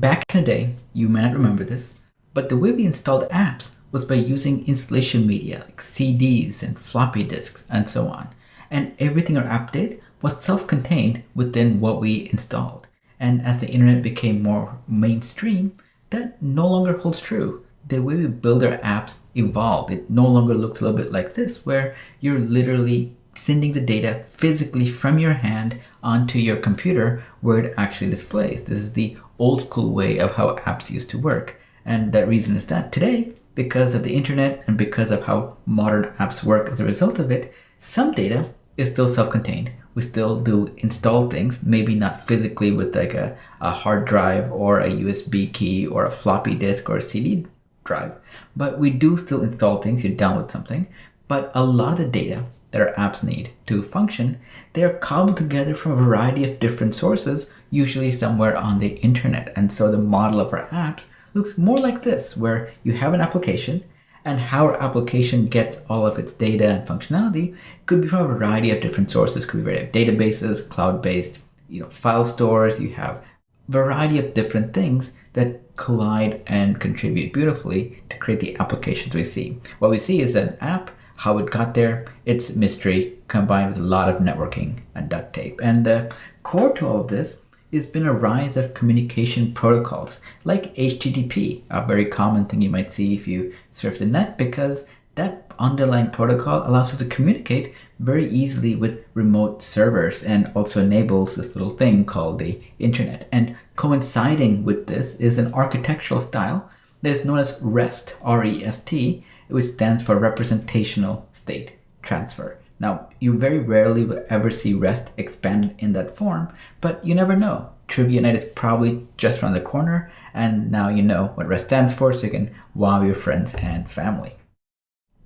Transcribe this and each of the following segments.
Back in the day, you may not remember this, but the way we installed apps was by using installation media like CDs and floppy disks and so on. And everything our app did was self-contained within what we installed. And as the internet became more mainstream, that no longer holds true. The way we build our apps evolved. It no longer looks a little bit like this, where you're literally sending the data physically from your hand onto your computer where it actually displays. This is the old school way of how apps used to work. And that reason is that today, because of the internet and because of how modern apps work as a result of it, some data is still self-contained. We still do install things, maybe not physically with like a hard drive or a USB key or a floppy disk or a CD drive, but we do still install things. You download something, but a lot of the data that our apps need to function, they are cobbled together from a variety of different sources, usually somewhere on the internet. And so the model of our apps looks more like this, where you have an application, and how our application gets all of its data and functionality could be from a variety of different sources. Could be variety of databases, cloud-based, file stores. You have a variety of different things that collide and contribute beautifully to create the applications we see. What we see is an app, how it got there, it's mystery combined with a lot of networking and duct tape. And the core to all of this has been a rise of communication protocols like HTTP, a very common thing you might see if you surf the net, because that underlying protocol allows us to communicate very easily with remote servers and also enables this little thing called the internet. And coinciding with this is an architectural style that is known as REST, R-E-S-T, which stands for Representational State Transfer. Now, you very rarely will ever see REST expanded in that form, but you never know. Trivia night is probably just around the corner, and now you know what REST stands for, so you can wow your friends and family.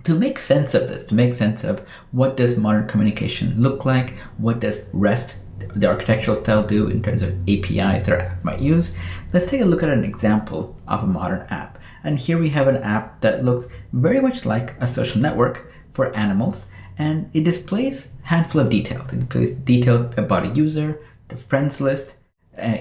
To make sense of this, to make sense of what does modern communication look like, what does REST, the architectural style, do in terms of APIs that our app might use, let's take a look at an example of a modern app. And here we have an app that looks very much like a social network for animals, and it displays a handful of details. It displays details about a user, the friends list,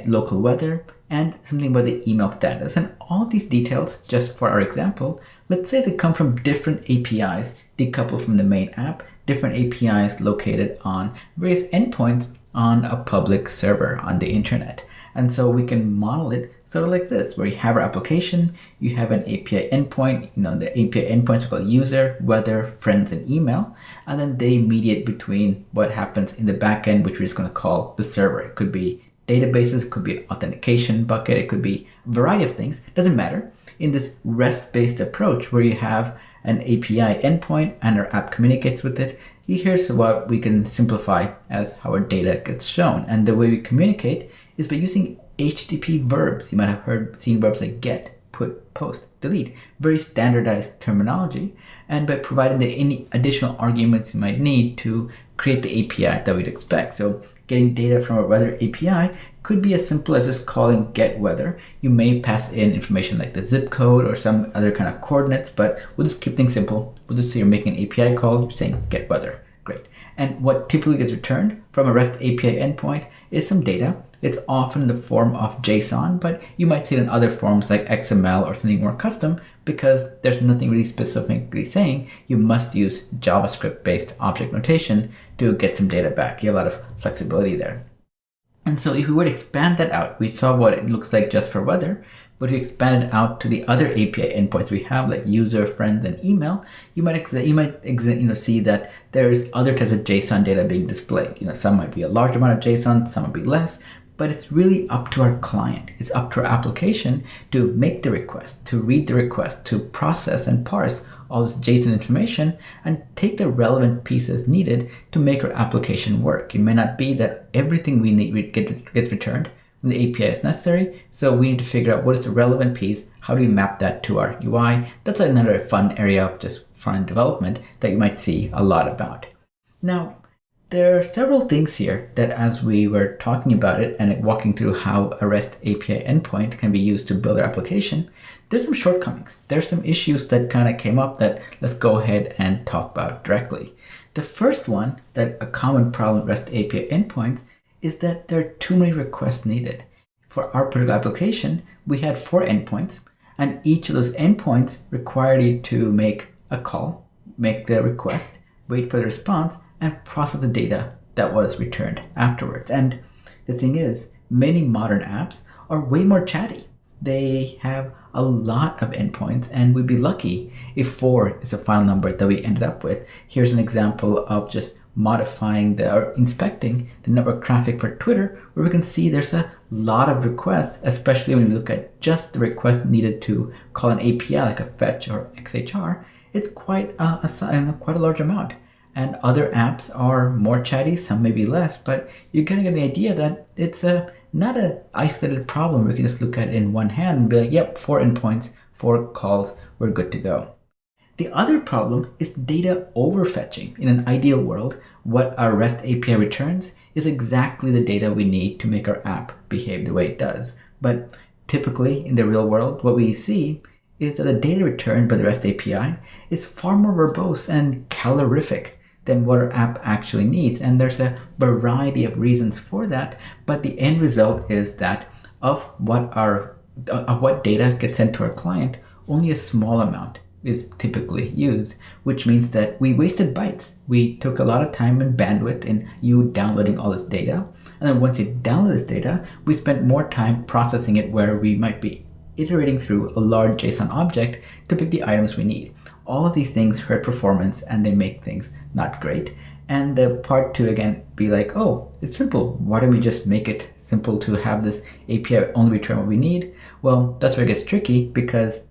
local weather, and something about the email status. And all of these details, just for our example, let's say they come from different APIs decoupled from the main app, different APIs located on various endpoints on a public server on the internet. And so we can model it sort of like this, where you have our application, you have an API endpoint, the API endpoints are called user, weather, friends, and email, and then they mediate between what happens in the backend, which we're just going to call the server. It could be databases, it could be an authentication bucket, it could be a variety of things, doesn't matter. In this REST-based approach where you have an API endpoint and our app communicates with it, here's what we can simplify as how our data gets shown. And the way we communicate is by using HTTP verbs. You might have seen verbs like get, put, post, delete, very standardized terminology, and by providing any additional arguments you might need to create the API that we'd expect. So getting data from a weather API could be as simple as just calling get weather. You may pass in information like the zip code or some other kind of coordinates, but we'll just keep things simple. We'll just say you're making an API call, you're saying get weather. Great. And what typically gets returned from a REST API endpoint is some data. It's often in the form of JSON, but you might see it in other forms like XML or something more custom, because there's nothing really specifically saying you must use JavaScript-based object notation to get some data back. You have a lot of flexibility there. And so if we were to expand that out, we saw what it looks like just for weather, but if we expand it out to the other API endpoints we have, like user, friends, and email, you might see that there's other types of JSON data being displayed. Some might be a large amount of JSON, some might be less, but it's really up to our client. It's up to our application to make the request, to read the request, to process and parse all this JSON information and take the relevant pieces needed to make our application work. It may not be that everything we need gets returned when the API is necessary, so we need to figure out what is the relevant piece, how do we map that to our UI. That's another fun area of just front-end development that you might see a lot about. Now, there are several things here that, as we were talking about it and walking through how a REST API endpoint can be used to build our application, there's some shortcomings. There's some issues that kind of came up that let's go ahead and talk about directly. The first one, that a common problem with REST API endpoints, is that there are too many requests needed. For our particular application, we had 4 endpoints, and each of those endpoints required you to make a call, make the request, wait for the response, and process the data that was returned afterwards. And the thing is, many modern apps are way more chatty. They have a lot of endpoints, and we'd be lucky if 4 is the final number that we ended up with. Here's an example of just modifying or inspecting the network traffic for Twitter, where we can see there's a lot of requests, especially when you look at just the requests needed to call an API like a fetch or XHR. It's quite a large amount. And other apps are more chatty, some maybe less, but you're getting an idea that it's not an isolated problem. We can just look at it in one hand and be like, yep, 4 endpoints, 4 calls, we're good to go. The other problem is data overfetching. In an ideal world, what our REST API returns is exactly the data we need to make our app behave the way it does. But typically in the real world, what we see is that the data returned by the REST API is far more verbose and calorific than what our app actually needs. And there's a variety of reasons for that, but the end result is that of what data gets sent to our client, only a small amount is typically used, which means that we wasted bytes. We took a lot of time and bandwidth in you downloading all this data. And then once you download this data, we spent more time processing it, where we might be iterating through a large JSON object to pick the items we need. All of these things hurt performance, and they make things not great. And the part to, again, be like, oh, it's simple. Why don't we just make it simple to have this API only return what we need? Well, that's where it gets tricky, because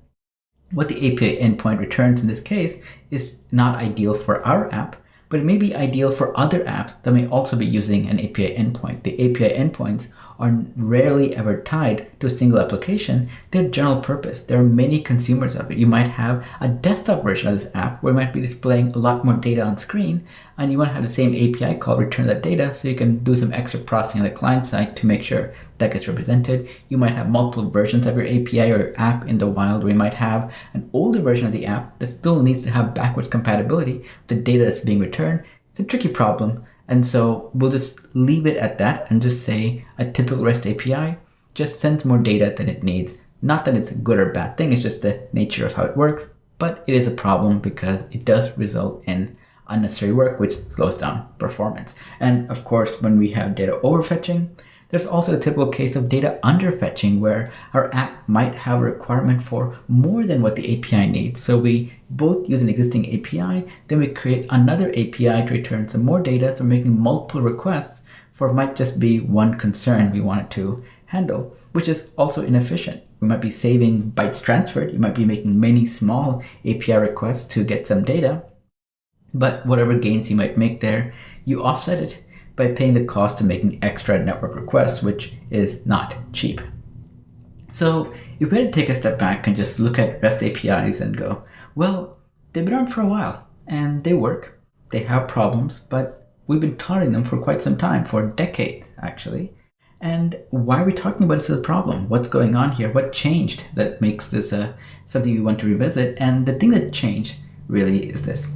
what the API endpoint returns in this case is not ideal for our app, but it may be ideal for other apps that may also be using an API endpoint. The API endpoints are rarely ever tied to a single application. They're general purpose. There are many consumers of it. You might have a desktop version of this app where it might be displaying a lot more data on screen, and you want to have the same API call return that data, so you can do some extra processing on the client side to make sure that gets represented. You might have multiple versions of your API or your app in the wild, where you might have an older version of the app that still needs to have backwards compatibility with the data that's being returned. It's a tricky problem. And so we'll just leave it at that and just say a typical REST API just sends more data than it needs. Not that it's a good or bad thing, it's just the nature of how it works, but it is a problem because it does result in unnecessary work, which slows down performance. And of course, when we have data overfetching, there's also the typical case of data underfetching, where our app might have a requirement for more than what the API needs. So we both use an existing API, then we create another API to return some more data. So we're making multiple requests for might just be one concern we wanted to handle, which is also inefficient. We might be saving bytes transferred. You might be making many small API requests to get some data, but whatever gains you might make there, you offset it by paying the cost of making extra network requests, which is not cheap. So if we had to take a step back and just look at REST APIs and go, well, they've been around for a while and they work, they have problems, but we've been tolerating them for quite some time, for decades actually. And why are we talking about this as a problem? What's going on here? What changed that makes this something we want to revisit? And the thing that changed really is this.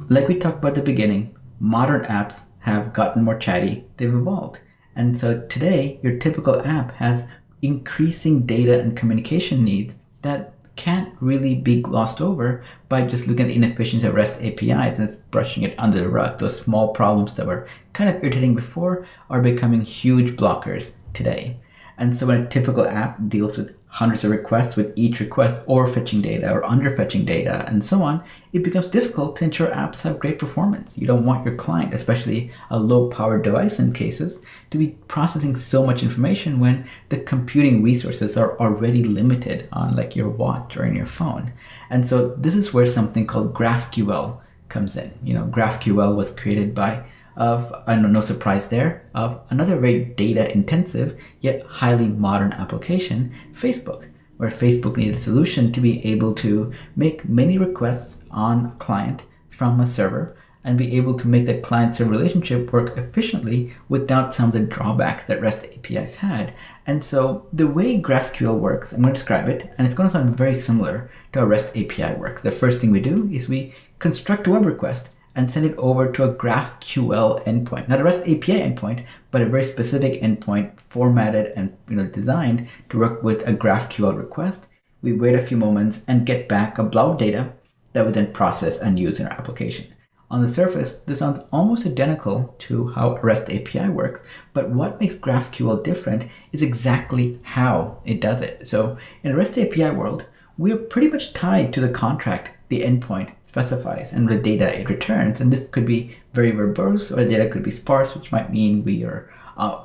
Like we talked about at the beginning, modern apps have gotten more chatty, they've evolved. And so today, your typical app has increasing data and communication needs that can't really be glossed over by just looking at the inefficiency of REST APIs and brushing it under the rug. Those small problems that were kind of irritating before are becoming huge blockers today. And so when a typical app deals with hundreds of requests, with each request overfetching data or underfetching data and so on, it becomes difficult to ensure apps have great performance. You don't want your client, especially a low-powered device in cases, to be processing so much information when the computing resources are already limited on like your watch or in your phone. And so this is where something called GraphQL comes in. GraphQL was created by no surprise there, of another very data intensive yet highly modern application, Facebook, where Facebook needed a solution to be able to make many requests on a client from a server and be able to make that client-server relationship work efficiently without some of the drawbacks that REST APIs had. And so the way GraphQL works, I'm going to describe it, and it's going to sound very similar to how REST API works. The first thing we do is we construct a web request, and send it over to a GraphQL endpoint. Not a REST API endpoint, but a very specific endpoint formatted and designed to work with a GraphQL request. We wait a few moments and get back a blob data that we then process and use in our application. On the surface, this sounds almost identical to how a REST API works, but what makes GraphQL different is exactly how it does it. So in a REST API world, we are pretty much tied to the contract the endpoint specifies and the data it returns. And this could be very verbose, or the data could be sparse, which might mean we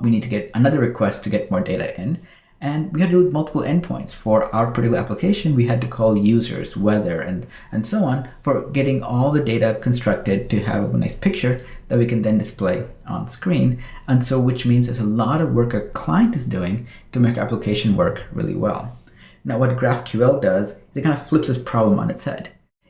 need to get another request to get more data in. And we had to do multiple endpoints. For our particular application, we had to call users, weather, and so on for getting all the data constructed to have a nice picture that we can then display on screen. And so, which means there's a lot of work our client is doing to make our application work really well. Now, what GraphQL does, it kind of flips this problem on its head.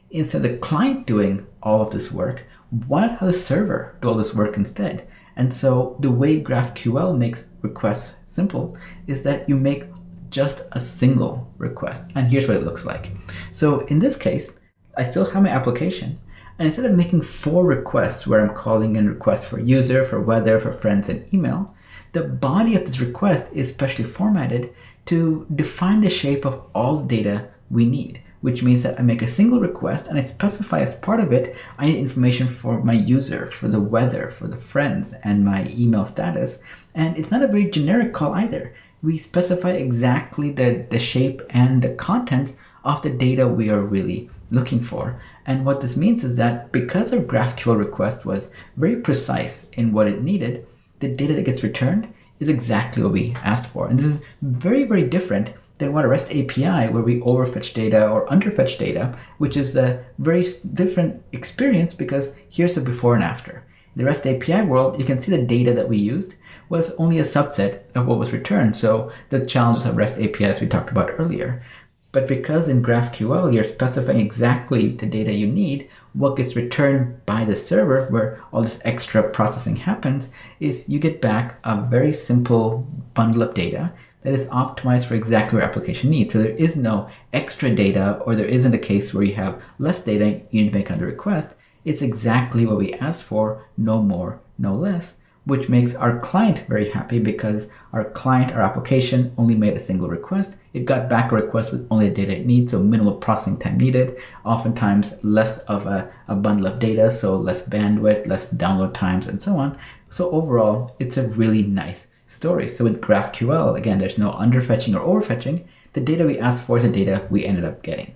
Instead of the client doing all of this work, why not have the server do all this work instead? And so the way GraphQL makes requests simple is that you make just a single request. And here's what it looks like. So in this case, I still have my application. And instead of making 4 requests where I'm calling in requests for user, for weather, for friends, and email, the body of this request is specially formatted to define the shape of all the data we need, which means that I make a single request and I specify as part of it, I need information for my user, for the weather, for the friends, and my email status. And it's not a very generic call either. We specify exactly the shape and the contents of the data we are really looking for. And what this means is that because our GraphQL request was very precise in what it needed, the data that gets returned is exactly what we asked for. And this is very, very different than what a REST API, where we overfetch data or underfetch data, which is a very different experience because here's the before and after. In the REST API world, you can see the data that we used was only a subset of what was returned. So the challenges of REST APIs we talked about earlier. But because in GraphQL, you're specifying exactly the data you need, what gets returned by the server, where all this extra processing happens, is you get back a very simple bundle of data that is optimized for exactly what your application needs. So there is no extra data, or there isn't a case where you have less data, you need to make another request. It's exactly what we asked for, no more, no less, which makes our client very happy because our client, our application, only made a single request. It got back a request with only the data it needs, so minimal processing time needed, oftentimes less of a bundle of data, so less bandwidth, less download times, and so on. So overall, it's a really nice story. So with GraphQL, again, there's no underfetching or overfetching. The data we asked for is the data we ended up getting.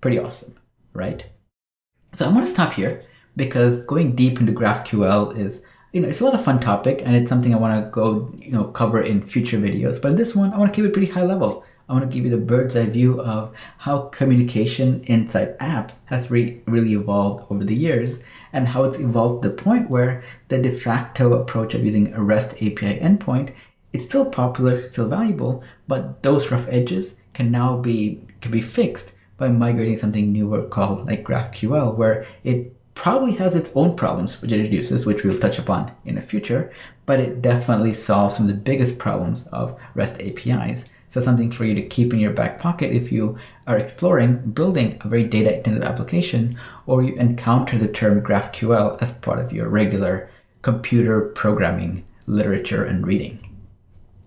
Pretty awesome, right? So I'm going to stop here because going deep into GraphQL is, it's a lot of fun topic, and it's something I want to go, cover in future videos. But in this one, I want to keep it pretty high level. I want to give you the bird's eye view of how communication inside apps has really evolved over the years, and how it's evolved to the point where the de facto approach of using a REST API endpoint is still popular, still valuable, but those rough edges can be fixed by migrating something newer called like GraphQL, where it probably has its own problems which it introduces, which we'll touch upon in the future, but it definitely solves some of the biggest problems of REST APIs. So something for you to keep in your back pocket if you are exploring building a very data-intensive application, or you encounter the term GraphQL as part of your regular computer programming literature and reading.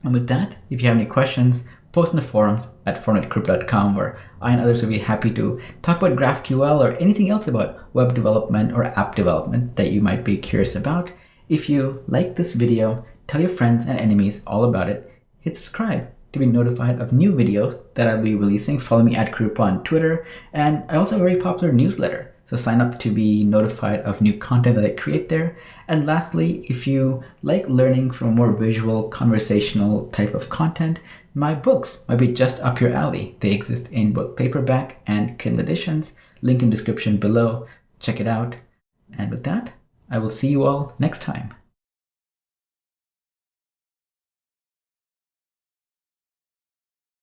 And with that, if you have any questions, post in the forums at fornetgroup.com, where I and others will be happy to talk about GraphQL or anything else about web development or app development that you might be curious about. If you like this video, tell your friends and enemies all about it. Hit subscribe to be notified of new videos that I'll be releasing. Follow me at Krupa on Twitter. And I also have a very popular newsletter, so sign up to be notified of new content that I create there. And lastly, if you like learning from a more visual, conversational type of content, my books might be just up your alley. They exist in both paperback and Kindle editions. Link in description below. Check it out. And with that, I will see you all next time.